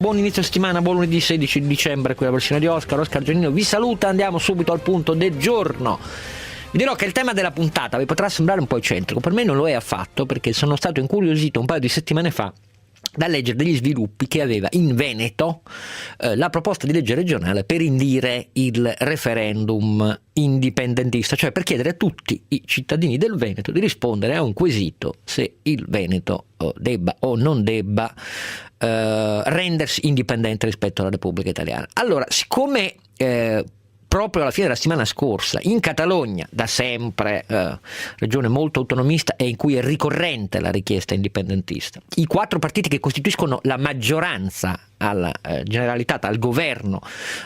buon inizio settimana, buon lunedì 16 dicembre, qui la versione di Oscar Giannino vi saluta, andiamo subito al punto del giorno. Vi dirò che il tema della puntata vi potrà sembrare un po' eccentrico, per me non lo è affatto, perché sono stato incuriosito un paio di settimane fa da leggere degli sviluppi che aveva in Veneto la proposta di legge regionale per indire il referendum indipendentista, cioè per chiedere a tutti i cittadini del Veneto di rispondere a un quesito se il Veneto debba o non debba rendersi indipendente rispetto alla Repubblica Italiana. Allora, siccome proprio alla fine della settimana scorsa in Catalogna, da sempre regione molto autonomista e in cui è ricorrente la richiesta indipendentista, i 4 partiti che costituiscono la maggioranza alla Generalitat, al governo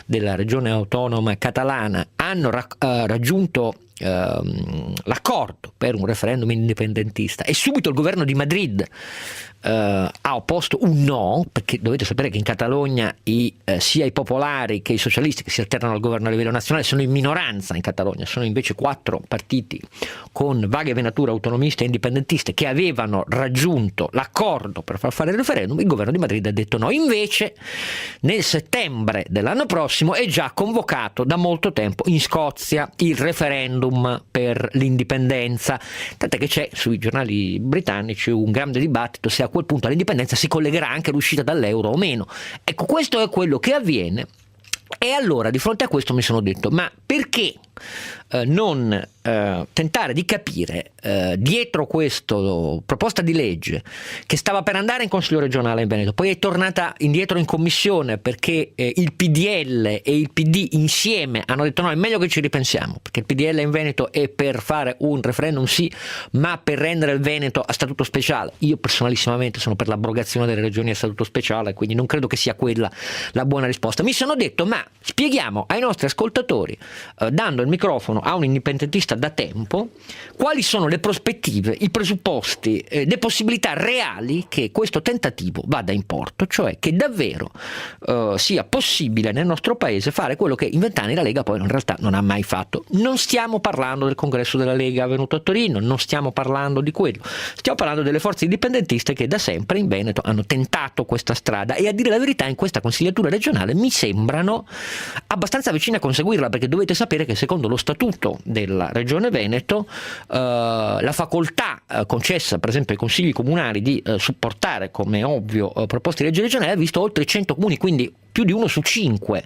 della regione autonoma catalana, hanno raggiunto l'accordo per un referendum indipendentista e subito il governo di Madrid ha opposto un no, perché dovete sapere che in Catalogna sia i popolari che i socialisti che si alternano al governo a livello nazionale sono in minoranza in Catalogna, sono invece 4 partiti con vaghe venature autonomiste e indipendentiste che avevano raggiunto l'accordo per far fare il referendum. Il governo di Madrid ha detto no, invece nel settembre dell'anno prossimo è già convocato da molto tempo in Scozia il referendum per l'indipendenza, tant'è che c'è sui giornali britannici un grande dibattito se a quel punto all'indipendenza si collegherà anche l'uscita dall'euro o meno. Ecco, questo è quello che avviene. E allora di fronte a questo mi sono detto, ma perché non tentare di capire dietro questa proposta di legge che stava per andare in Consiglio regionale in Veneto, poi è tornata indietro in commissione perché il PDL e il PD insieme hanno detto no, è meglio che ci ripensiamo, perché il PDL in Veneto è per fare un referendum sì, ma per rendere il Veneto a statuto speciale. Io personalissimamente sono per l'abrogazione delle regioni a statuto speciale, quindi non credo che sia quella la buona risposta. Mi sono detto, ma spieghiamo ai nostri ascoltatori, dando il microfono a un indipendentista da tempo, quali sono le prospettive, i presupposti, le possibilità reali che questo tentativo vada in porto, cioè che davvero sia possibile nel nostro paese fare quello che in 20 anni la Lega poi in realtà non ha mai fatto. Non stiamo parlando del congresso della Lega venuto a Torino, non stiamo parlando di quello, stiamo parlando delle forze indipendentiste che da sempre in Veneto hanno tentato questa strada e, a dire la verità, in questa consigliatura regionale mi sembrano abbastanza vicine a conseguirla, perché dovete sapere che secondo lo statuto della Regione Veneto la facoltà concessa per esempio ai consigli comunali di supportare, come ovvio, proposte di legge regionale ha visto oltre 100 comuni, quindi più di 1 su 5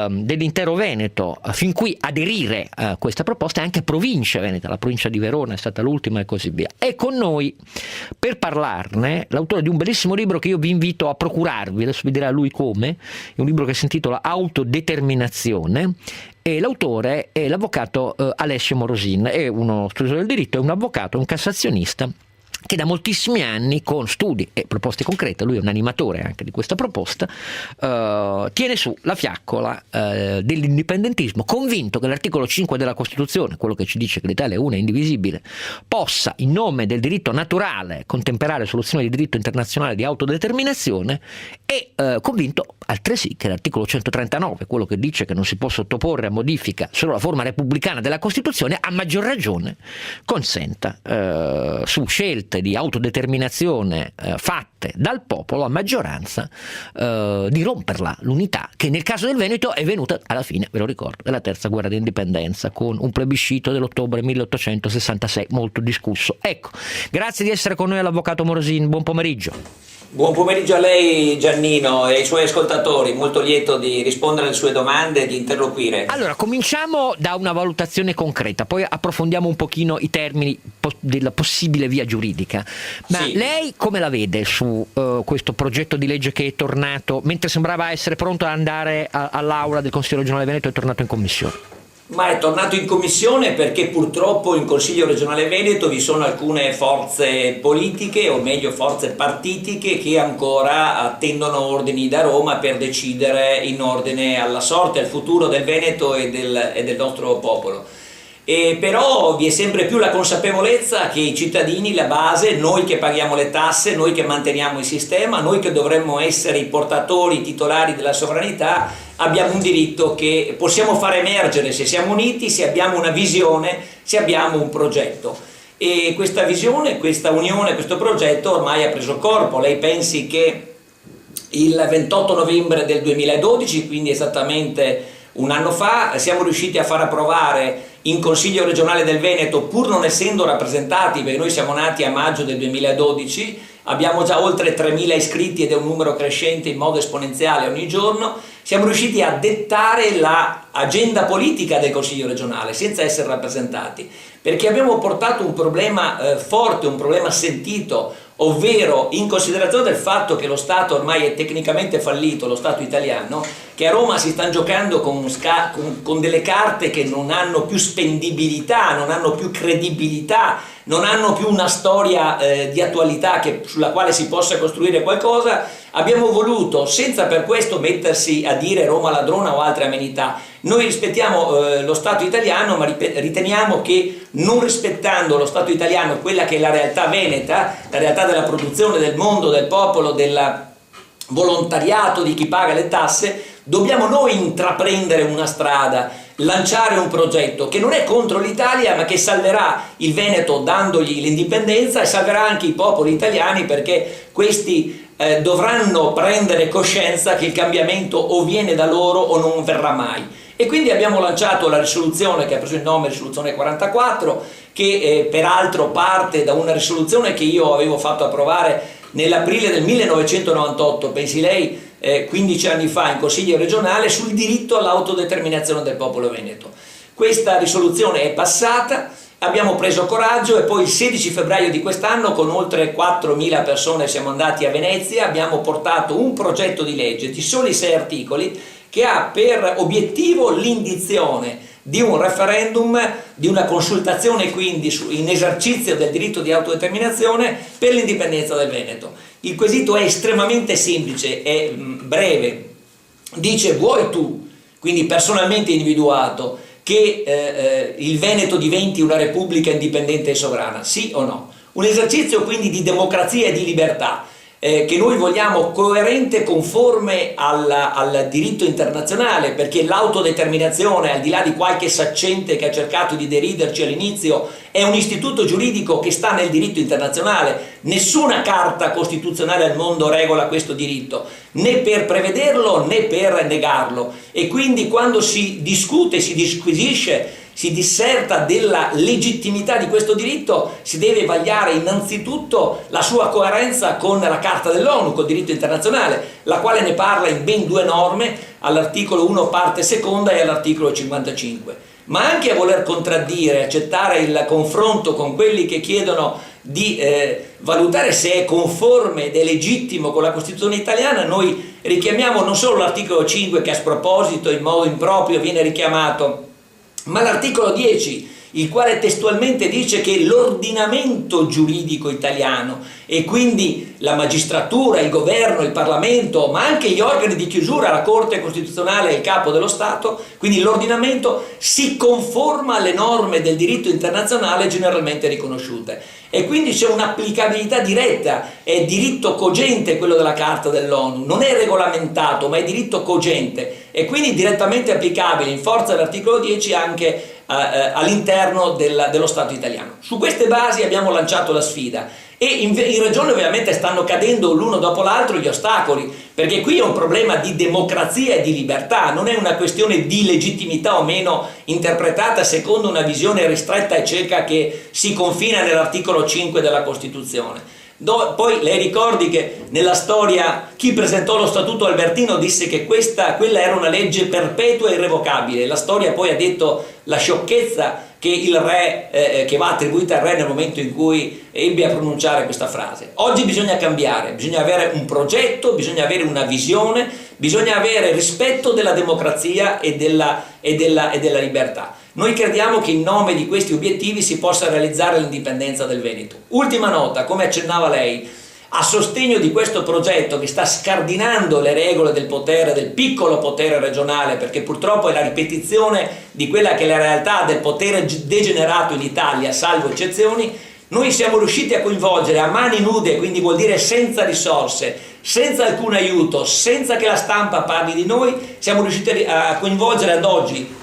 dell'intero Veneto fin qui aderire a questa proposta, e anche province venete, la provincia di Verona è stata l'ultima e così via. È con noi per parlarne l'autore di un bellissimo libro che io vi invito a procurarvi, adesso vi dirà lui come, è un libro che si intitola Autodeterminazione, e l'autore è l'avvocato Alessio Morosin, è uno studioso del diritto, è un avvocato, un cassazionista che da moltissimi anni, con studi e proposte concrete, lui è un animatore anche di questa proposta, tiene su la fiaccola dell'indipendentismo, convinto che l'articolo 5 della Costituzione, quello che ci dice che l'Italia è una e indivisibile, possa in nome del diritto naturale contemperare soluzioni di diritto internazionale di autodeterminazione, e convinto altresì che l'articolo 139, quello che dice che non si può sottoporre a modifica solo la forma repubblicana della Costituzione, a maggior ragione consenta su scelte di autodeterminazione fatte dal popolo a maggioranza di romperla l'unità, che nel caso del Veneto è venuta alla fine, ve lo ricordo, della terza guerra di indipendenza, con un plebiscito dell'ottobre 1866 molto discusso. Ecco, grazie di essere con noi all'avvocato Morosin, buon pomeriggio. Buon pomeriggio a lei Giannino e ai suoi ascoltatori, molto lieto di rispondere alle sue domande e di interloquire. Allora, cominciamo da una valutazione concreta, poi approfondiamo un pochino i termini della possibile via giuridica. Ma sì, lei come la vede su questo progetto di legge che è tornato, mentre sembrava essere pronto ad andare all'aula del Consiglio regionale Veneto, è tornato in commissione? Ma è tornato in commissione perché purtroppo in Consiglio regionale Veneto vi sono alcune forze politiche, o meglio forze partitiche, che ancora attendono ordini da Roma per decidere in ordine alla sorte, al futuro del Veneto e del nostro popolo. E però vi è sempre più la consapevolezza che i cittadini, la base, noi che paghiamo le tasse, noi che manteniamo il sistema, noi che dovremmo essere i portatori, i titolari della sovranità, abbiamo un diritto che possiamo far emergere se siamo uniti, se abbiamo una visione, se abbiamo un progetto. E questa visione, questa unione, questo progetto ormai ha preso corpo. Lei pensi che il 28 novembre del 2012, quindi esattamente un anno fa, siamo riusciti a far approvare in Consiglio regionale del Veneto, pur non essendo rappresentati, perché noi siamo nati a maggio del 2012, abbiamo già oltre 3.000 iscritti ed è un numero crescente in modo esponenziale ogni giorno, siamo riusciti a dettare l'agenda politica del Consiglio regionale senza essere rappresentati, perché abbiamo portato un problema forte, un problema sentito, ovvero in considerazione del fatto che lo Stato ormai è tecnicamente fallito, lo Stato italiano, che a Roma si stanno giocando con delle carte che non hanno più spendibilità, non hanno più credibilità, non hanno più una storia di attualità sulla quale si possa costruire qualcosa. Abbiamo voluto, senza per questo mettersi a dire Roma ladrona o altre amenità, noi rispettiamo lo Stato italiano, ma riteniamo che non rispettando lo Stato italiano, quella che è la realtà veneta, la realtà della produzione, del mondo, del popolo, del volontariato, di chi paga le tasse, dobbiamo noi intraprendere una strada, lanciare un progetto che non è contro l'Italia, ma che salverà il Veneto dandogli l'indipendenza e salverà anche i popoli italiani, perché questi dovranno prendere coscienza che il cambiamento o viene da loro o non verrà mai. E quindi abbiamo lanciato la risoluzione che ha preso il nome risoluzione 44, che peraltro parte da una risoluzione che io avevo fatto approvare nell'aprile del 1998, pensi lei, 15 anni fa in Consiglio regionale, sul diritto all'autodeterminazione del popolo veneto. Questa risoluzione è passata, abbiamo preso coraggio e poi il 16 febbraio di quest'anno con oltre 4.000 persone siamo andati a Venezia, abbiamo portato un progetto di legge di soli 6 articoli che ha per obiettivo l'indizione di un referendum, di una consultazione quindi in esercizio del diritto di autodeterminazione per l'indipendenza del Veneto. Il quesito è estremamente semplice, è breve, dice: vuoi tu, quindi personalmente individuato, che il Veneto diventi una repubblica indipendente e sovrana, sì o no? Un esercizio quindi di democrazia e di libertà che noi vogliamo coerente, conforme al diritto internazionale, perché l'autodeterminazione, al di là di qualche saccente che ha cercato di deriderci all'inizio, è un istituto giuridico che sta nel diritto internazionale. Nessuna carta costituzionale al mondo regola questo diritto, né per prevederlo né per negarlo, e quindi quando si discute, si disquisisce, si disserta della legittimità di questo diritto, si deve vagliare innanzitutto la sua coerenza con la Carta dell'ONU, col diritto internazionale, la quale ne parla in ben 2 norme, all'articolo 1 parte seconda e all'articolo 55. Ma anche a voler contraddire, accettare il confronto con quelli che chiedono di valutare se è conforme ed è legittimo con la Costituzione italiana, noi richiamiamo non solo l'articolo 5, che a sproposito, in modo improprio, viene richiamato, ma l'articolo 10, il quale testualmente dice che l'ordinamento giuridico italiano, e quindi la magistratura, il governo, il Parlamento, ma anche gli organi di chiusura, la Corte Costituzionale e il Capo dello Stato, quindi l'ordinamento si conforma alle norme del diritto internazionale generalmente riconosciute. E quindi c'è un'applicabilità diretta, è diritto cogente quello della Carta dell'ONU, non è regolamentato ma è diritto cogente e quindi direttamente applicabile in forza dell'articolo 10 anche all'interno dello Stato italiano. Su queste basi abbiamo lanciato la sfida e in regione ovviamente stanno cadendo l'uno dopo l'altro gli ostacoli, perché qui è un problema di democrazia e di libertà, non è una questione di legittimità o meno interpretata secondo una visione ristretta e cieca che si confina nell'articolo 5 della Costituzione. Poi lei ricordi che nella storia chi presentò lo Statuto Albertino disse che quella era una legge perpetua e irrevocabile. La storia poi ha detto la sciocchezza che il re, che va attribuita al re nel momento in cui ebbe a pronunciare questa frase. Oggi bisogna cambiare, bisogna avere un progetto, bisogna avere una visione, bisogna avere rispetto della democrazia e della libertà. Noi crediamo che in nome di questi obiettivi si possa realizzare l'indipendenza del Veneto. Ultima nota, come accennava lei, a sostegno di questo progetto che sta scardinando le regole del potere, del piccolo potere regionale, perché purtroppo è la ripetizione di quella che è la realtà del potere degenerato in Italia, salvo eccezioni, noi siamo riusciti a coinvolgere a mani nude, quindi vuol dire senza risorse, senza alcun aiuto, senza che la stampa parli di noi, siamo riusciti a coinvolgere ad oggi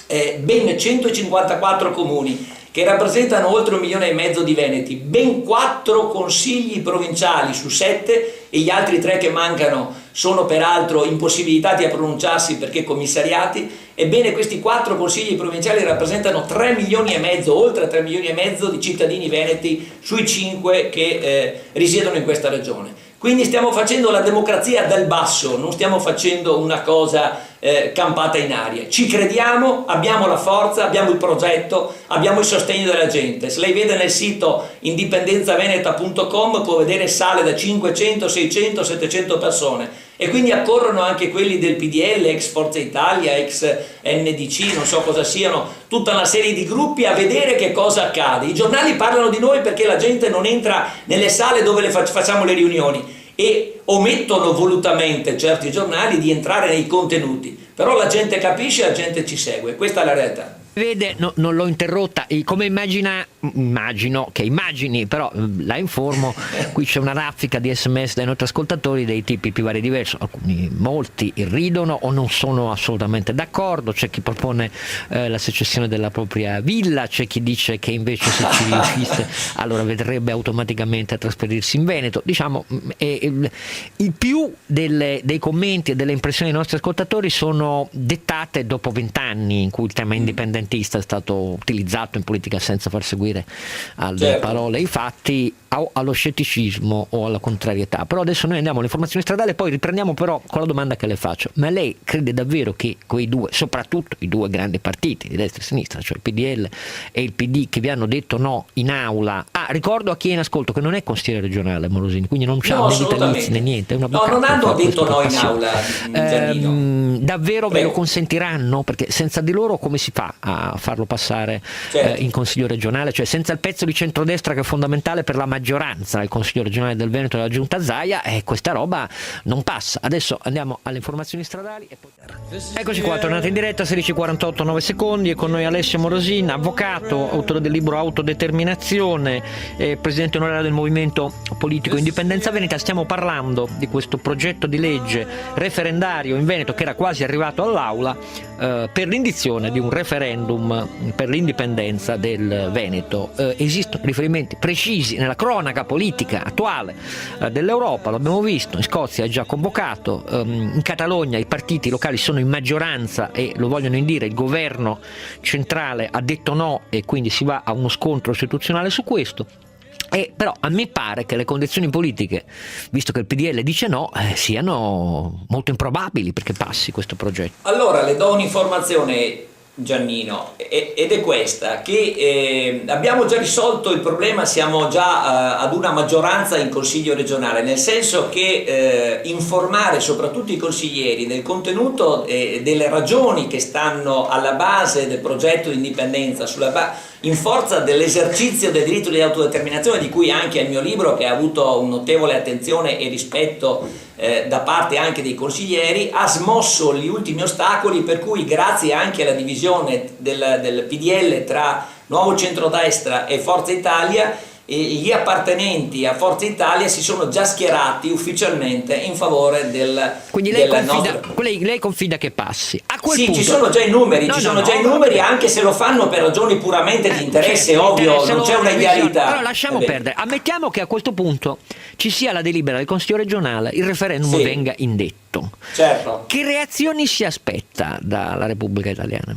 ben 154 comuni che rappresentano oltre 1,5 milioni di veneti, ben 4 consigli provinciali su 7, e gli altri 3 che mancano sono peraltro impossibilitati a pronunciarsi perché commissariati. Ebbene, questi 4 consigli provinciali rappresentano 3,5 milioni, oltre 3,5 milioni di cittadini veneti sui 5 che risiedono in questa regione. Quindi stiamo facendo la democrazia dal basso, non stiamo facendo una cosa campata in aria. Ci crediamo, abbiamo la forza, abbiamo il progetto, abbiamo il sostegno della gente. Se lei vede nel sito indipendenzaveneta.com può vedere sale da 500, 600, 700 persone, e quindi accorrono anche quelli del PDL, ex Forza Italia, ex NDC, non so cosa siano, tutta una serie di gruppi a vedere che cosa accade. I giornali parlano di noi perché la gente non entra nelle sale dove facciamo le riunioni, e omettono volutamente certi giornali di entrare nei contenuti, però la gente capisce, la gente ci segue, questa è la realtà. Vede, non l'ho interrotta, e come immagino che immagini, però la informo, qui c'è una raffica di sms dai nostri ascoltatori dei tipi più vari e diversi, molti irridono o non sono assolutamente d'accordo, c'è chi propone la secessione della propria villa, c'è chi dice che invece se ci riuscisse allora vedrebbe automaticamente a trasferirsi in Veneto. Diciamo, il più dei commenti e delle impressioni dei nostri ascoltatori sono dettate dopo 20 anni in cui il tema indipendentista è stato utilizzato in politica senza far seguire alle parole i fatti, o allo scetticismo o alla contrarietà. Però adesso noi andiamo alle informazioni stradali e poi riprendiamo però con la domanda che le faccio: ma lei crede davvero che quei due, soprattutto i 2 grandi partiti di destra e sinistra, cioè il PDL e il PD, che vi hanno detto no in aula, ricordo a chi è in ascolto che non è consigliere regionale Morosini, quindi non c'ha né vitalizi né niente, è un avvocato, non hanno detto no in aula, davvero ve lo consentiranno? Perché senza di loro come si fa a farlo passare in consiglio regionale? Cioè senza il pezzo di centrodestra che è fondamentale per la maggioranza al consiglio regionale del Veneto e della giunta Zaia, questa roba non passa. Adesso andiamo alle informazioni stradali e poi... Eccoci qua, tornate in diretta, 16:48, 9 secondi, e con noi Alessio Morosin, avvocato, autore del libro Autodeterminazione, presidente onorario del movimento politico Indipendenza Veneta. Stiamo parlando di questo progetto di legge referendario in Veneto che era quasi arrivato all'aula per l'indizione di un referendum per l'indipendenza del Veneto. Esistono riferimenti precisi nella cronaca politica attuale dell'Europa, l'abbiamo visto, in Scozia è già convocato, in Catalogna i partiti locali sono in maggioranza e lo vogliono indire, il governo centrale ha detto no e quindi si va a uno scontro istituzionale su questo. Però a me pare che le condizioni politiche, visto che il PDL dice no, siano molto improbabili perché passi questo progetto. Allora le do un'informazione, Giannino, ed è questa, che abbiamo già risolto il problema, siamo già ad una maggioranza in consiglio regionale, nel senso che informare soprattutto i consiglieri del contenuto e delle ragioni che stanno alla base del progetto di indipendenza, in forza dell'esercizio del diritto di autodeterminazione, di cui anche il mio libro, che ha avuto un notevole attenzione e rispetto da parte anche dei consiglieri, ha smosso gli ultimi ostacoli, per cui grazie anche alla divisione del PDL tra Nuovo Centrodestra e Forza Italia, gli appartenenti a Forza Italia si sono già schierati ufficialmente in favore del... Quindi lei confida che passi. A quel punto... ci sono già i numeri, numeri, anche se lo fanno per ragioni puramente di interesse, ovvio, non c'è una idealità. Allora lasciamo perdere, ammettiamo che a questo punto ci sia la delibera del Consiglio regionale, il referendum venga indetto. Certo. Che reazioni si aspetta dalla Repubblica Italiana?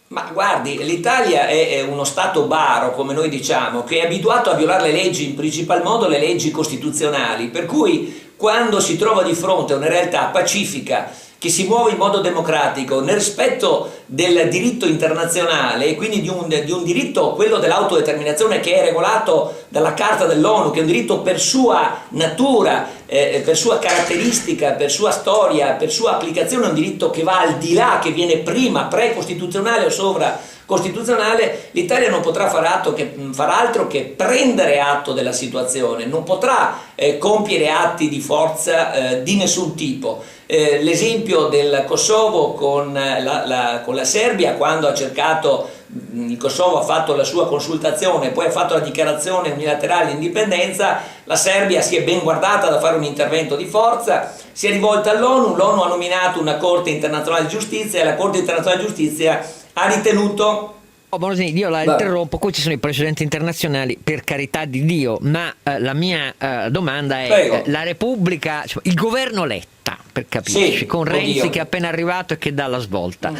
Ma guardi, l'Italia è uno Stato baro, come noi diciamo, che è abituato a violare le leggi, in principal modo le leggi costituzionali, per cui quando si trova di fronte a una realtà pacifica che si muove in modo democratico nel rispetto del diritto internazionale e quindi di un diritto, quello dell'autodeterminazione, che è regolato dalla Carta dell'ONU, che è un diritto per sua natura, per sua caratteristica, per sua storia, per sua applicazione, è un diritto che va al di là, che viene prima, precostituzionale o sovracostituzionale. L'Italia non potrà far altro che prendere atto della situazione, non potrà compiere atti di forza di nessun tipo. L'esempio del Kosovo con la Serbia, quando il Kosovo ha fatto la sua consultazione, poi ha fatto la dichiarazione unilaterale di indipendenza, la Serbia si è ben guardata da fare un intervento di forza, si è rivolta all'ONU, l'ONU ha nominato una Corte internazionale di giustizia e la Corte internazionale di giustizia ha ritenuto Morosini, io la interrompo, qui ci sono i precedenti internazionali, per carità di Dio, ma la mia domanda è: Prego. la Repubblica, cioè, il governo Letta, per capirci, Sì, con Renzi oddio. che è appena arrivato e che dà la svolta,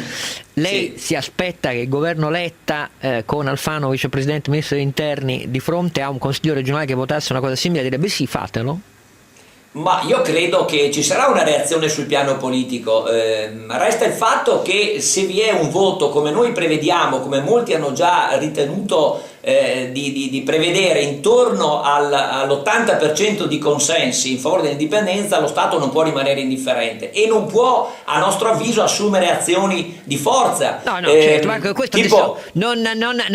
lei Sì. si aspetta che il governo Letta, con Alfano vicepresidente ministro degli interni, di fronte a un consiglio regionale che votasse una cosa simile, direbbe sì, fatelo? Ma io credo che ci sarà una reazione sul piano politico. Resta il fatto che se vi è un voto, come noi prevediamo, come molti hanno già ritenuto di prevedere, intorno all'80% di consensi in favore dell'indipendenza, lo Stato non può rimanere indifferente e non può, a nostro avviso, assumere azioni di forza. No, certo, ma questo tipo, non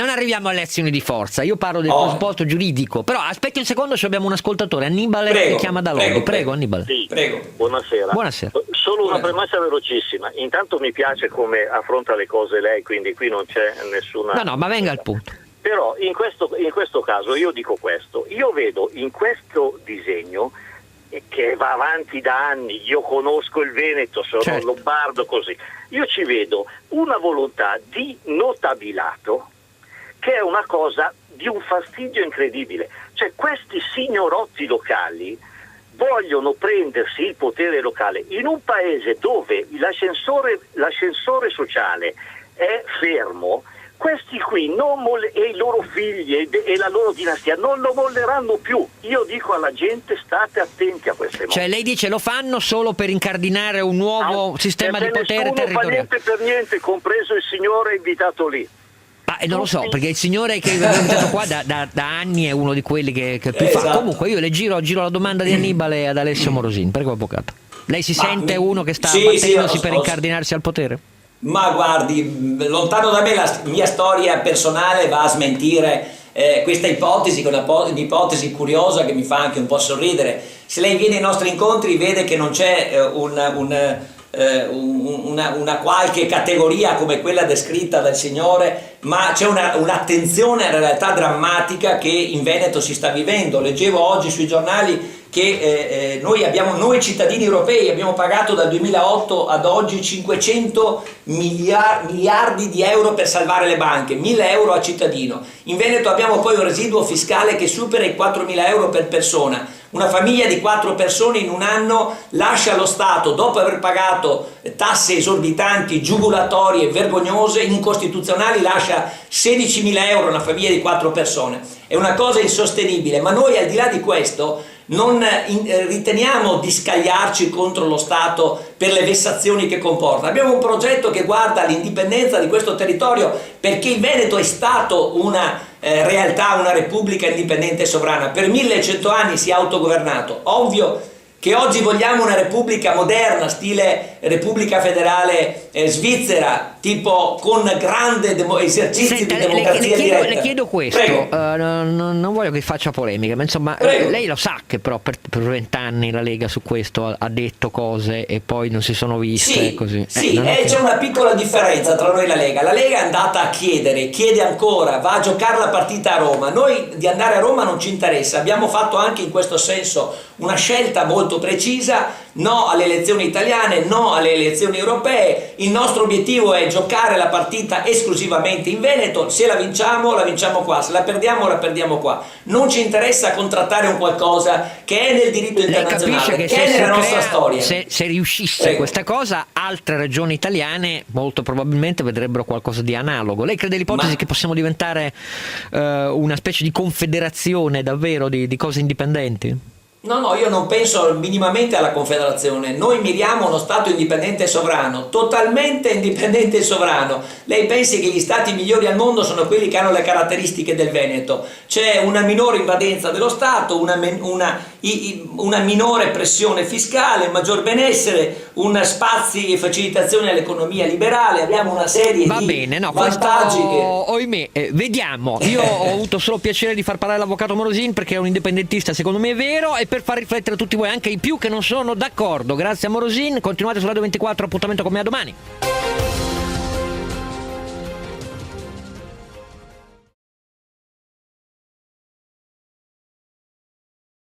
arriviamo alle azioni di forza, io parlo del presupposto giuridico, però aspetti un secondo, abbiamo un ascoltatore, Annibale, Prego, che chiama da Lodi. Prego, Annibale. Sì, Prego. Buonasera. Buonasera. Solo una premessa velocissima. Intanto mi piace come affronta le cose lei, quindi qui non c'è nessuna... No, ma venga al punto. Però in questo caso io dico questo. Io vedo in questo disegno, che va avanti da anni, io conosco il Veneto, sono lombardo, così, io ci vedo una volontà di notabilato che è una cosa di un fastidio incredibile. Cioè questi signorotti locali vogliono prendersi il potere locale in un paese dove l'ascensore sociale è fermo. Questi qui e i loro figli e la loro dinastia non lo molleranno più. Io dico alla gente: state attenti a queste mosse. Cioè lei dice lo fanno solo per incardinare un nuovo sistema di potere territoriale. Non fa niente per niente, compreso il signore invitato lì. Non lo so, perché il signore che è invitato qua da anni è uno di quelli che più fa. Comunque io le giro la domanda di Annibale ad Alessio Morosini. Prego, avvocato. Lei si sente uno che sta battendosi per incardinarsi al potere? Ma guardi, lontano da me la mia storia personale va a smentire questa ipotesi, che è un'ipotesi curiosa che mi fa anche un po' sorridere. Se lei viene ai nostri incontri vede che non c'è una qualche categoria come quella descritta dal signore, ma c'è un'attenzione alla realtà drammatica che in Veneto si sta vivendo. Leggevo oggi sui giornali che noi cittadini europei abbiamo pagato dal 2008 ad oggi 500 miliardi di euro per salvare le banche, 1.000 euro a cittadino. In Veneto abbiamo poi un residuo fiscale che supera i 4.000 euro per persona. Una famiglia di 4 persone in un anno lascia lo Stato, dopo aver pagato tasse esorbitanti, giugulatorie, vergognose, incostituzionali, lascia 16.000 euro una famiglia di 4 persone. È una cosa insostenibile, ma noi al di là di questo non riteniamo di scagliarci contro lo Stato per le vessazioni che comporta. Abbiamo un progetto che guarda all'indipendenza di questo territorio, perché il Veneto è stato una realtà, una repubblica indipendente e sovrana. Per 1100 anni si è autogovernato. Ovvio che oggi vogliamo una repubblica moderna, stile Repubblica Federale Svizzera, tipo con grande esercizi di democrazia diretta. Le chiedo questo, non voglio che faccia polemica, ma insomma lei lo sa che però per 20 anni la Lega su questo ha detto cose e poi non si sono viste, così. C'è una piccola differenza tra noi e la Lega. La Lega è andata a chiede ancora, va a giocare la partita a Roma. Noi di andare a Roma non ci interessa, abbiamo fatto anche in questo senso una scelta molto precisa: no alle elezioni italiane, no alle elezioni europee. Il nostro obiettivo è giocare la partita esclusivamente in Veneto. Se la vinciamo qua, se la perdiamo qua. Non ci interessa contrattare un qualcosa che è nel diritto internazionale, che è nella nostra storia. Se riuscisse questa cosa, altre regioni italiane molto probabilmente vedrebbero qualcosa di analogo. Lei crede l'ipotesi che possiamo diventare una specie di confederazione davvero di cose indipendenti? No, io non penso minimamente alla confederazione. Noi miriamo uno Stato indipendente e sovrano, totalmente indipendente e sovrano. Lei pensi che gli Stati migliori al mondo sono quelli che hanno le caratteristiche del Veneto? C'è una minore invadenza dello Stato, una minore pressione fiscale, maggior benessere, spazi e facilitazioni all'economia liberale. Abbiamo una serie di vantaggi ohimè, vediamo. Io ho avuto solo piacere di far parlare l'avvocato Morosini perché è un indipendentista, secondo me è vero, e per far riflettere tutti voi, anche i più che non sono d'accordo. Grazie a Morosini, continuate su Radio 24, appuntamento con me a domani.